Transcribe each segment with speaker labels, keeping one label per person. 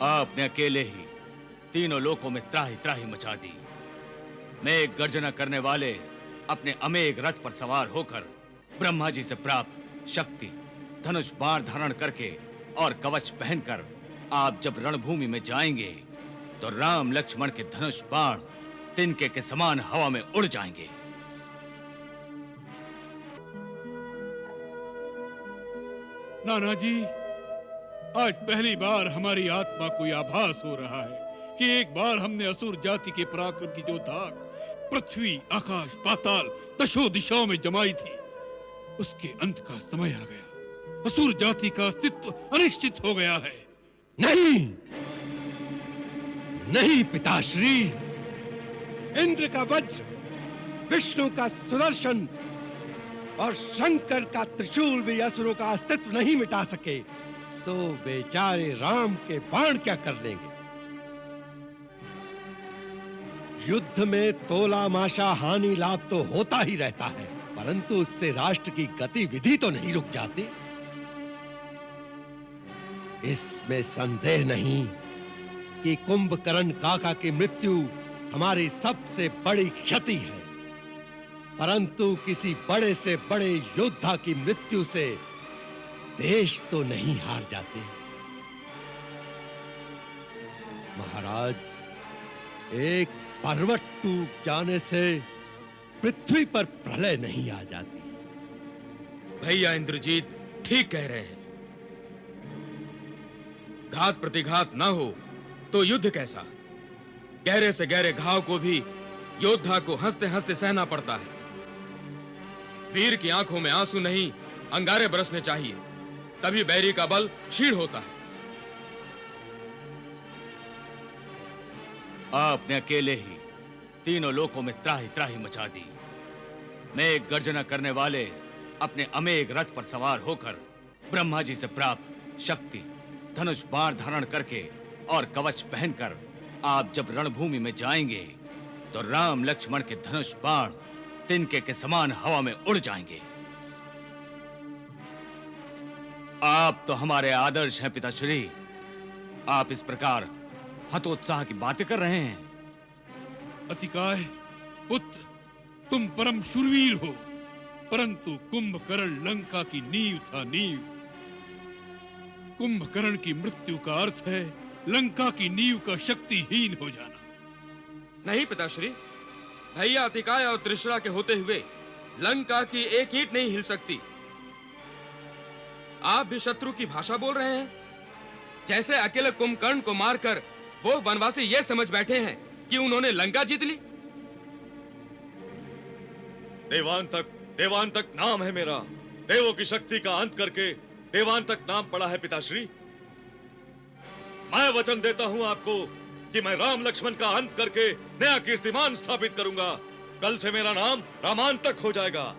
Speaker 1: आपने अकेले ही तीनों लोकों में त्राही त्राही मचा दी। मेघ गर्जना करने वाले अपने अमेघ रथ पर सवार होकर ब्रह्मा जी से प्राप्त शक्ति, धनुष बाण धारण करके और कवच पहनकर आप जब रणभूमि में जाएंगे तो राम लक्ष्मण के धनुष बाण तिनके के समान हवा में उड़ जाएंगे।
Speaker 2: नाना जी, आज पहली बार हमारी आत्मा को यह आभास हो रहा है कि एक बार हमने असुर जाति के पराक्रम की जो धाक पृथ्वी, आकाश, पाताल, दशों दिशाओं में जमाई थी, उसके अंत का समय आ गया। असुर जाति का अस्तित्व अनिश्चित हो गया है।
Speaker 3: नहीं, नहीं पिताश्री, इंद्र का वज्र, विष्णु का सुदर्शन और शंकर का त्रिशूल भी असुरों का अस्तित्व नहीं मिटा सके, तो बेचारे राम के बाण क्या कर लेंगे? युद्ध में तोला माशा हानि लाभ तो होता ही रहता है, परंतु उससे राष्ट्र की गतिविधि तो नहीं रुक जाती। इसमें संदेह नहीं कि कुंभकर्ण काका की मृत्यु हमारी सबसे बड़ी क्षति है, परंतु किसी बड़े से बड़े योद्धा की मृत्यु से देश तो नहीं हार जाते। महाराज, एक पर्वत टूट जाने से पृथ्वी पर प्रलय नहीं आ जाती।
Speaker 4: भैया इंद्रजीत ठीक कह रहे हैं। घात प्रतिघात ना हो तो युद्ध कैसा? गहरे से गहरे घाव को भी योद्धा को हंसते हंसते सहना पड़ता है। वीर की आंखों में आंसू नहीं, अंगारे बरसने चाहिए, तभी बैरी का बल क्षीण होता है।
Speaker 1: आपने अकेले ही तीनों लोकों में त्राही त्राही मचा दी। मेघ गर्जना करने वाले अपने अमेघ रथ पर सवार होकर ब्रह्मा जी से प्राप्त शक्ति, धनुष बाण धारण करके और कवच पहनकर आप जब रणभूमि में जाएंगे तो राम लक्ष्मण के धनुष बाण तिनके के समान हवा में उड़ जाएंगे। आप तो हमारे आदर्श हैं पिताश्री। आप इस प्रकार हतोत्साह की बातें कर रहे हैं।
Speaker 2: अतिकाय पुत्र, तुम परम शूरवीर हो, परंतु कुंभकर्ण लंका की नींव था, नींव। कुंभकर्ण की मृत्यु का अर्थ है लंका की नींव का शक्तिहीन हो जाना।
Speaker 4: नहीं पिताश्री, भैया अतिकाय और त्रिशरा के होते हुए लंका की एक ईंट नहीं हिल सकती। आप भी शत्रु की भाषा बोल रहे हैं। जैसे अकेले कुंभकर्ण को मारकर वो वनवासी ये समझ बैठे हैं कि उन्होंने लंका जीत ली।
Speaker 5: देवांतक नाम है मेरा। देवों की शक्ति का अंत करके देवांतक नाम पड़ा है पिताश्री। मैं वचन देता हूं आपको कि मैं राम लक्ष्मण का अंत करके नया कीर्तिमान स्थापित करूंगा। कल से मेरा नाम रामांतक हो जाएगा।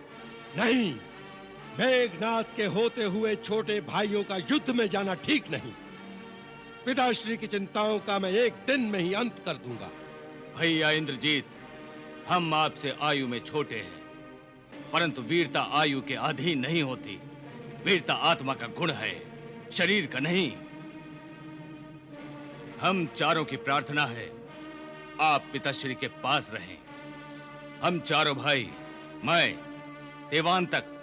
Speaker 3: नहीं, मेघनाथ के होते हुए छोटे भाइयों का युद्ध में जाना ठीक नहीं। पिताश्री की चिंताओं का मैं एक दिन में ही अंत कर दूंगा।
Speaker 1: भैया इंद्रजीत, हम आपसे आयु में छोटे हैं, परंतु वीरता आयु के अधीन नहीं होती। वीरता आत्मा का गुण है, शरीर का नहीं। हम चारों की प्रार्थना है आप पिताश्री के पास रहें। हम चारों भाई, मैं, देवांतक,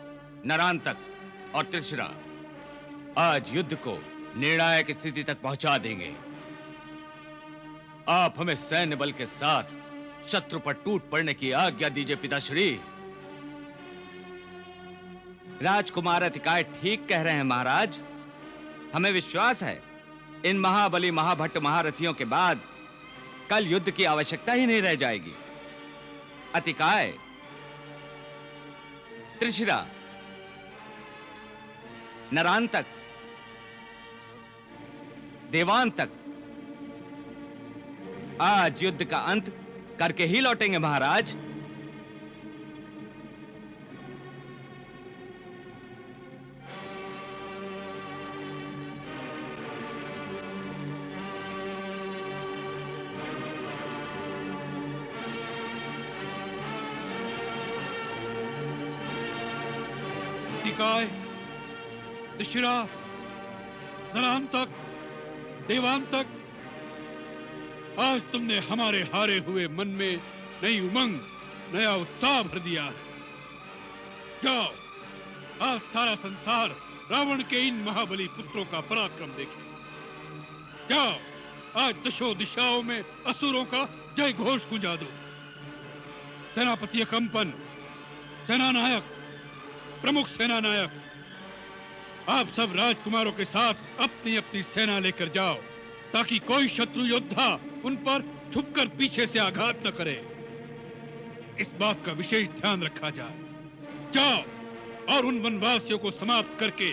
Speaker 1: नरांतक और त्रिशरा, आज युद्ध को निर्णायक स्थिति तक पहुंचा देंगे। आप हमें सैन्य बल के साथ शत्रु पर टूट पड़ने की आज्ञा दीजिए पिताश्री।
Speaker 6: राजकुमार अतिकाय ठीक कह रहे हैं महाराज। हमें विश्वास है इन महाबली महाभट्ट महारथियों के बाद कल युद्ध की आवश्यकता ही नहीं रह जाएगी। अतिकाय, त्रिशिरा, नरांतक, देवांतक, आज युद्ध का अंत करके ही लौटेंगे महाराज।
Speaker 2: अतिकाय, त्रिशिरा, नरांतक, देवांतक आज तुमने हमारे हारे हुए मन में नई उमंग, नया उत्साह भर दिया है। जाओ, आज सारा संसार रावण के इन महाबली पुत्रों का पराक्रम देखे। जाओ, आज दशों दिशाओं में असुरों का जय घोष गुंजा दो। सेनापति कंपन, सेनानायक, प्रमुख सेनानायक, आप सब राजकुमारों के साथ अपनी अपनी सेना लेकर जाओ, ताकि कोई शत्रु योद्धा उन पर छुपकर पीछे से आघात न करे। इस बात का विशेष ध्यान रखा जाए। जाओ और उन वनवासियों को समाप्त करके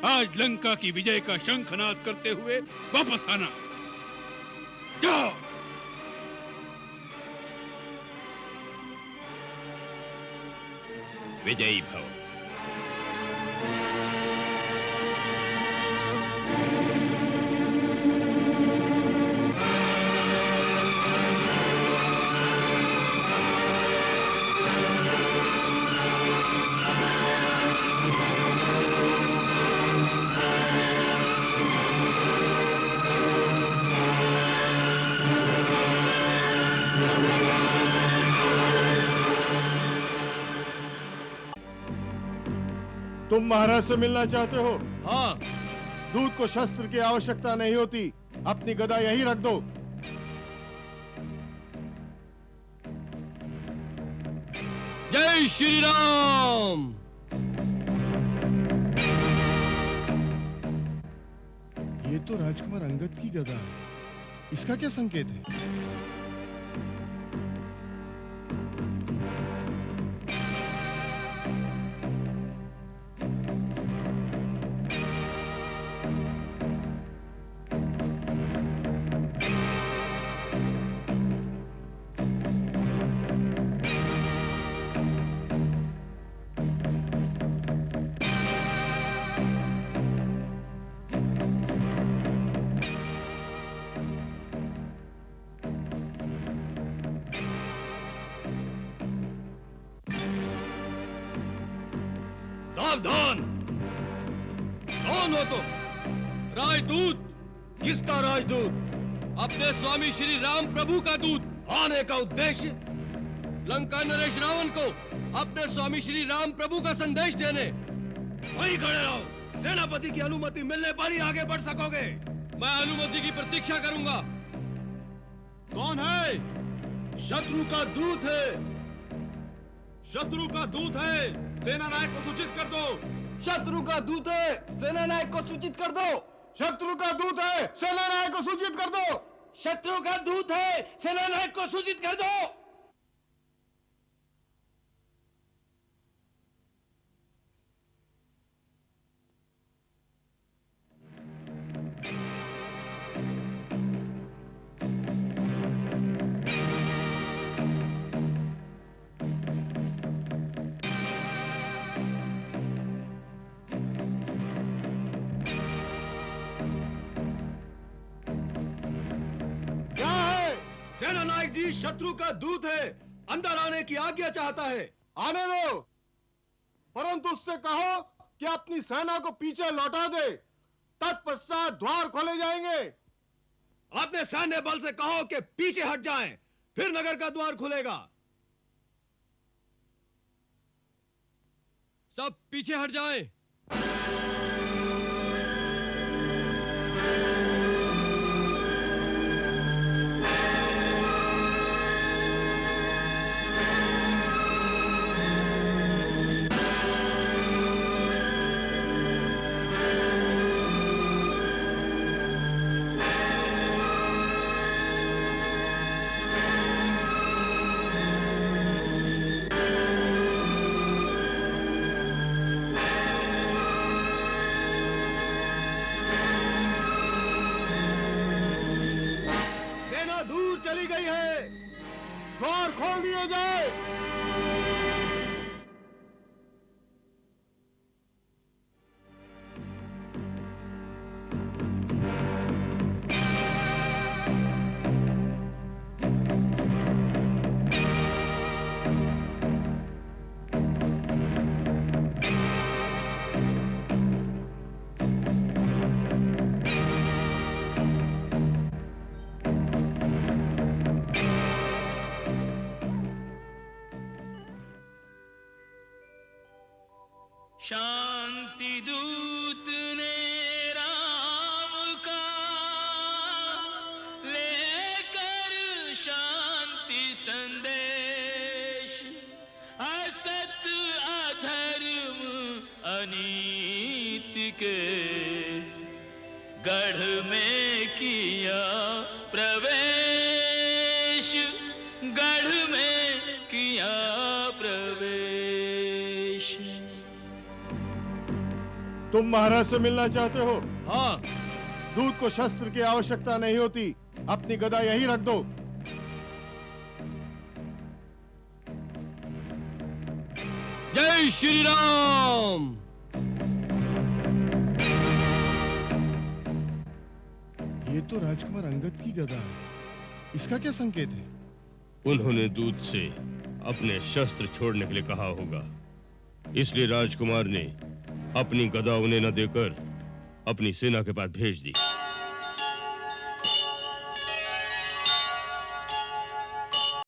Speaker 2: आज लंका की विजय का शंखनाद करते हुए वापस आना। जाओ।
Speaker 7: विजयी भव।
Speaker 8: तुम महाराज से मिलना चाहते हो?
Speaker 3: हाँ।
Speaker 8: दूत को शस्त्र की आवश्यकता नहीं होती, अपनी गदा यहीं रख दो।
Speaker 3: जय श्री राम।
Speaker 8: ये तो राजकुमार अंगद की गदा है, इसका क्या संकेत है?
Speaker 3: सावधान! कौन हो तुम? राजदूत। किसका राजदूत? अपने स्वामी श्री राम प्रभु का दूत। आने का उद्देश्य लंका नरेश रावण को अपने स्वामी श्री राम प्रभु का संदेश देने। वहीं खड़े रहो, सेनापति की अनुमति मिलने पर ही आगे बढ़ सकोगे। मैं अनुमति की प्रतीक्षा करूंगा। कौन है? शत्रु का दूत है। शत्रु का दूत है, सेना नायक को सूचित कर दो। शत्रु का दूत है, सेना नायक को सूचित कर दो।
Speaker 8: शत्रु का दूत है, सेना नायक को सूचित कर दो।
Speaker 3: शत्रु का दूत है, सेना नायक को सूचित कर दो। सेना नायक जी, शत्रु का दूत है, अंदर आने की आज्ञा चाहता है।
Speaker 8: आने दो, परंतु उससे कहो कि अपनी सेना को पीछे लौटा दे, तत्पश्चात द्वार खोले जाएंगे।
Speaker 3: अपने सैन्य बल से कहो कि पीछे हट जाएं, फिर नगर का द्वार खुलेगा। सब पीछे हट जाएं। चली गई है,
Speaker 8: द्वार खोल दिए जाए। तुम महाराज से मिलना चाहते हो?
Speaker 2: हाँ।
Speaker 8: दूत को शस्त्र की आवश्यकता नहीं होती, अपनी गदा यहीं रख दो।
Speaker 7: जय श्री राम।
Speaker 8: ये तो राजकुमार अंगद की गदा है, इसका क्या संकेत है?
Speaker 7: उन्होंने दूत से अपने शस्त्र छोड़ने के लिए कहा होगा, इसलिए राजकुमार ने अपनी गदा उन्हें न देकर अपनी सेना के पास भेज दी।